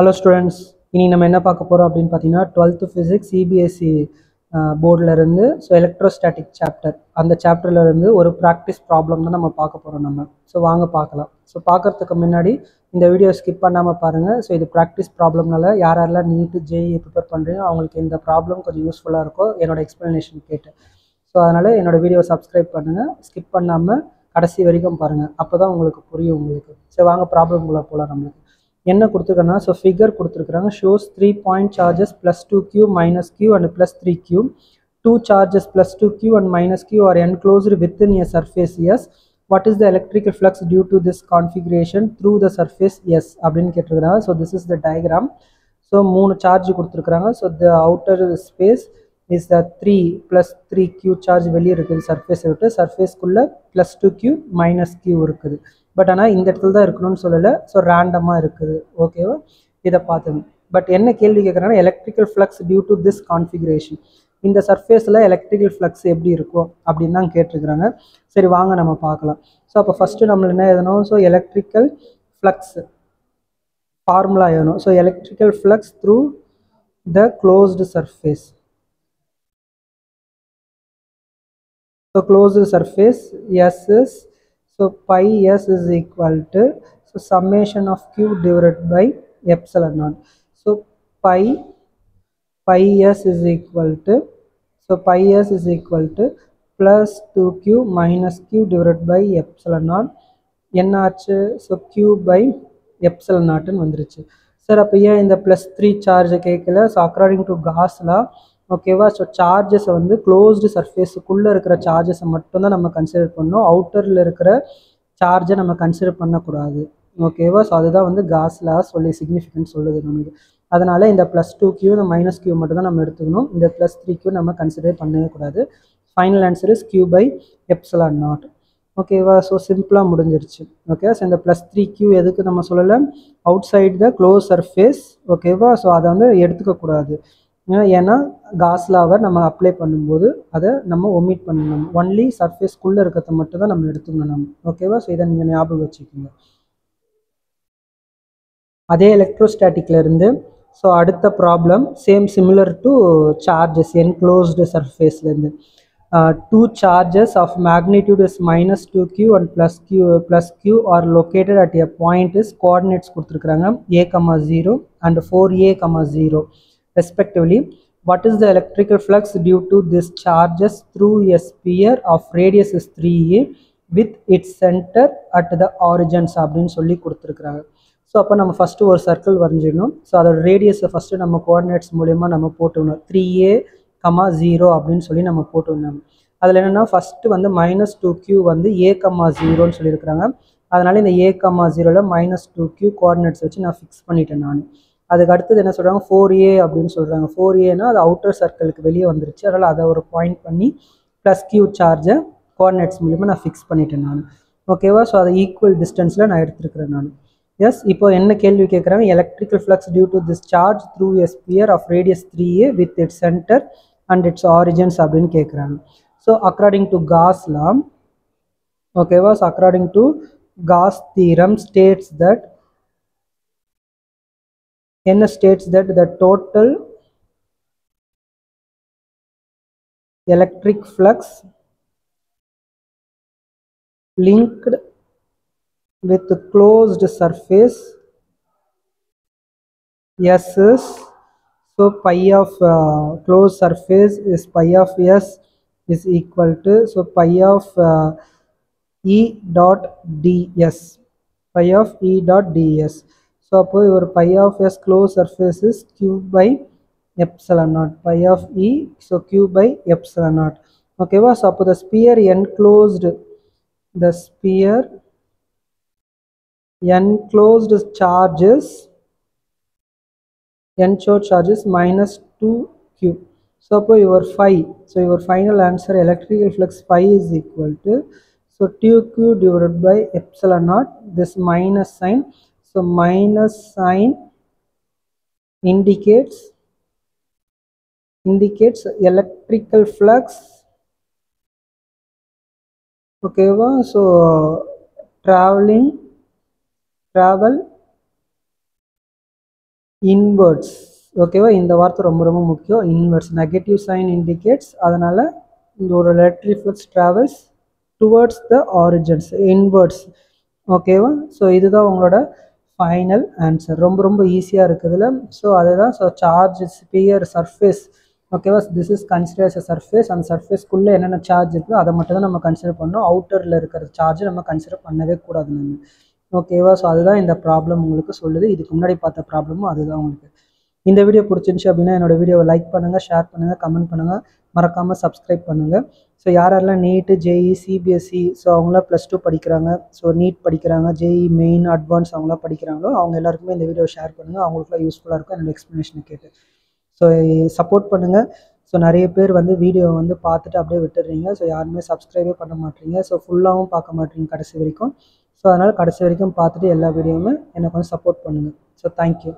Hello students, இனி நம்ம என்ன பார்க்க போகிறோம் அப்படின்னு பார்த்தீங்கன்னா 12th ஃபிசிக்ஸ் சிபிஎஸ்சி போர்டில் இருந்து எலக்ட்ரோஸ்டாட்டிக் சாப்டர், அந்த சாப்டர்ல இருந்து ஒரு ப்ராக்டிஸ் ப்ராப்ளம் தான் நம்ம பார்க்க போகிறோம். வாங்க பார்க்கலாம். பார்க்கறதுக்கு முன்னாடி இந்த வீடியோ ஸ்கிப் பண்ணாமல் பாருங்கள். இது ப்ராக்டிஸ் ப்ராப்ளம்னால யாரெல்லாம் நீட்டு ஜேஇ ப்ரிப்பேர் பண்ணுறீங்க அவங்களுக்கு இந்த ப்ராப்ளம் கொஞ்சம் யூஸ்ஃபுல்லாக இருக்கும் என்னோட எக்ஸ்ப்ளனேஷன் கேட்டு. அதனால் என்னோடய வீடியோ சப்ஸ்கிரைப் பண்ணுங்கள், ஸ்கிப் பண்ணாமல் கடைசி வரைக்கும் பாருங்கள், அப்போ தான் உங்களுக்கு புரியும் உங்களுக்கு. வாங்க ப்ராப்ளம்குள்ளே போகலாம். நம்மளுக்கு என்ன கொடுத்துருக்கேன்னா, ஃபிகர் கொடுத்துருக்குறாங்க. Shows 3 point charges plus 2q minus q and plus 3q. 2 charges plus 2q and minus q are enclosed within a surface S. What is the electrical flux due to this configuration through the surface S அப்படின்னு கேட்டிருக்கிறாங்க. This is the diagram. 3 charge கொடுத்துருக்குறாங்க. the outer space is the 3 plus 3q charge வெளியே இருக்குது சர்ஃபேஸை விட்டு. சர்ஃபேஸ்க்குள்ளே plus 2q minus q இருக்குது. But ஆனால் இந்த இடத்துல தான் இருக்கணும்னு சொல்லலை. ரேண்டமாக இருக்குது. ஓகேவா, இதை பார்த்துங்க. பட் என்ன கேள்வி கேட்குறாங்கன்னா, electrical flux due to this configuration, இந்த சர்ஃபேஸில் எலக்ட்ரிக்கல் ஃப்ளக்ஸ் எப்படி இருக்கும் அப்படின்னு தான் கேட்டிருக்கிறாங்க. சரி, வாங்க நம்ம பார்க்கலாம். அப்போ ஃபஸ்ட்டு நம்ம என்ன எழுதணும்? எலக்ட்ரிக்கல் ஃப்ளக்ஸ் ஃபார்முலா எழுதணும். Electrical flux through the closed surface. Closed surface S is, pi S is equal to summation of q divided by epsilon naught. Pi S is equal to, pi S is equal to plus 2q minus q divided by epsilon naught. என்னாச்சு? q by epsilon naught வந்துருச்சு. Sir, அப்போ ஏன் இந்த +3 charge கேட்கல? According to Gauss law, ஓகேவா, சார்ஜஸை வந்து closed சர்ஃபேஸுக்குள்ளே இருக்கிற சார்ஜஸை மட்டும்தான் நம்ம கன்சிடர் பண்ணணும். அவுட்டரில் இருக்கிற சார்ஜை நம்ம கன்சிடர் பண்ணக்கூடாது. ஓகேவா, அதுதான் வந்து காஸ் லா சொல்லி சிக்னிஃபிகன்ஸ் சொல்லுது நமக்கு. அதனால் இந்த +2q இந்த -q மட்டும் தான் நம்ம எடுத்துக்கணும். இந்த +3q நம்ம கன்சிடர் பண்ணவே கூடாது. Final answer is q by epsilon naught. ஓகேவா, சிம்பிளாக முடிஞ்சிருச்சு. ஓகே, இந்த +3q எதுக்கு நம்ம சொல்லலை? Outside the close surface. ஓகேவா, அதை வந்து எடுத்துக்கக்கூடாது. ஏன்னா காஸ் லாவை நம்ம அப்ளை பண்ணும்போது அதை நம்ம ஒமிட் பண்ணணும். ஒன்லி சர்ஃபேஸ்க்குள்ளே இருக்கிறத மட்டும் தான் நம்ம எடுத்துக்கணும் நம்ம. ஓகேவா, இதை நீங்கள் ஞாபகம் வச்சுக்கோங்க. அதே எலக்ட்ரோஸ்டாட்டிக்ல இருந்து அடுத்த problem similar to charges enclosed சர்ஃபேஸ்லேருந்து. 2 charges of magnitude is -2q and plus q are located at a point is coordinates கொடுத்துருக்குறாங்க a, 0 and 4a, 0 respectively. What is the electrical flux due to this charges through a sphere of radius is 3a with its center at the origins அப்படின்னு சொல்லி கொடுத்துருக்குறாங்க. அப்போ நம்ம first ஒரு circle வரைஞ்சிடணும். அதோட ரேடியஸை first நம்ம coordinates மூலயமா நம்ம போட்டுக்கணும். 3a, 0 அப்படின்னு சொல்லி நம்ம போட்டுருந்தாங்க. அதில் என்னென்னா, ஃபஸ்ட்டு வந்து -2q வந்து a, 0ன்னு சொல்லியிருக்கிறாங்க. அதனால் இந்த a, 0ல் -2q கோஆர்டினேட்ஸ் வச்சு நான் ஃபிக்ஸ் பண்ணிட்டேன் நான். அதுக்கு அடுத்தது என்ன சொல்கிறாங்க? 4a அப்படின்னு சொல்கிறாங்க. 4aனா அது அவுட்டர் சர்க்கிளுக்கு வெளியே வந்துருச்சு. அதனால் அதை ஒரு பாயிண்ட் பண்ணி +q சார்ஜை கோஆர்டினேட்ஸ் மூலிமா நான் ஃபிக்ஸ் பண்ணிட்டேன் நான். ஓகேவா, அதை ஈக்குவல் டிஸ்டன்ஸில் நான் எடுத்துருக்கிறேன் நான். எஸ், இப்போ என்ன கேள்வி கேட்குறாங்க? Electrical flux due to this charge through a sphere of radius 3a with its centre and its origins அப்படின்னு கேட்குறாங்க. அக்கார்டிங் டு காஸ் லா, ஓகேவா, according to Gauss theorem states that, என்ன states that the total electric flux linked with the closed surface S is, pi of closed surface is pi of S is equal to, pi of E dot ds, pi of E dot ds. அப்போ your pi of S closed surface is q by epsilon naught, pi of E, q by epsilon naught. ஓகேவா, அப்போ the sphere enclosed, the sphere enclosed charges -2q. Your phi, your final answer electrical flux phi is equal to 2q divided by epsilon naught, this minus sign. Minus sign indicates electrical flux. Okay, travel inverts. ஓகேவா, இந்த வார்த்தை ரொம்ப ரொம்ப முக்கியம். Inverts negative sign indicates, அதனால் இந்த ஒரு let reflex travels towards the origins, inverts. ஓகேவா, ஸோ இதுதான் உங்களோட ஃபைனல் ஆன்சர். ரொம்ப ரொம்ப ஈஸியாக இருக்குதுல்ல. ஸோ அதுதான். So charge sphere surface. ஓகேவா, this is consider as a surface. அந்த சர்ஃபேஸ்க்குள்ளே என்னென்ன சார்ஜ் இருக்குதோ அதை மட்டும் தான் நம்ம கன்சிடர் பண்ணணும். அவுட்டரில் இருக்கிற சார்ஜ் நம்ம கன்சிடர் பண்ணவே கூடாது நம்ம. ஓகேவா, ஸோ அதுதான் இந்த ப்ராப்ளம் உங்களுக்கு சொல்லுது. இதுக்கு முன்னாடி பார்த்த ப்ராப்ளமும் அதுதான் உங்களுக்கு. இந்த வீடியோ பிடிச்சிருந்துச்சு அப்படின்னா என்னோட வீடியோவை லைக் பண்ணுங்கள், ஷேர் பண்ணுங்கள், கமெண்ட் பண்ணுங்கள், மறக்காமல் சப்ஸ்கிரைப் பண்ணுங்கள். ஸோ யாரெல்லாம் நீட்டு, ஜேஇ, சிபிஎஸ்சி, ஸோ அவங்களாம் +2 படிக்கிறாங்க, ஸோ நீட் படிக்கிறாங்க, ஜேஇ மெயின், அட்வான்ஸ் அவங்களாம் படிக்கிறாங்களோ அவங்க எல்லாருக்குமே இந்த வீடியோ ஷேர் பண்ணுங்கள். அவங்களுக்குலாம் யூஸ்ஃபுல்லாக இருக்கும் என்னோட எக்ஸ்ப்ளனேஷனை கேட்டு. ஸோ சப்போர்ட் பண்ணுங்கள். ஸோ நிறைய பேர் வந்து வீடியோ வந்து பார்த்துட்டு அப்படியே விட்டுடுறீங்க. ஸோ யாருமே சப்ஸ்கிரைபே பண்ண மாட்டீங்க. ஸோ ஃபுல்லாகவும் பார்க்க மாட்டீங்க கடைசி வரைக்கும். ஸோ அதனால் கடைசி வரைக்கும் பார்த்துட்டு எல்லா வீடியோவுமே எனக்கு வந்து சப்போர்ட் பண்ணுங்கள். So thank you.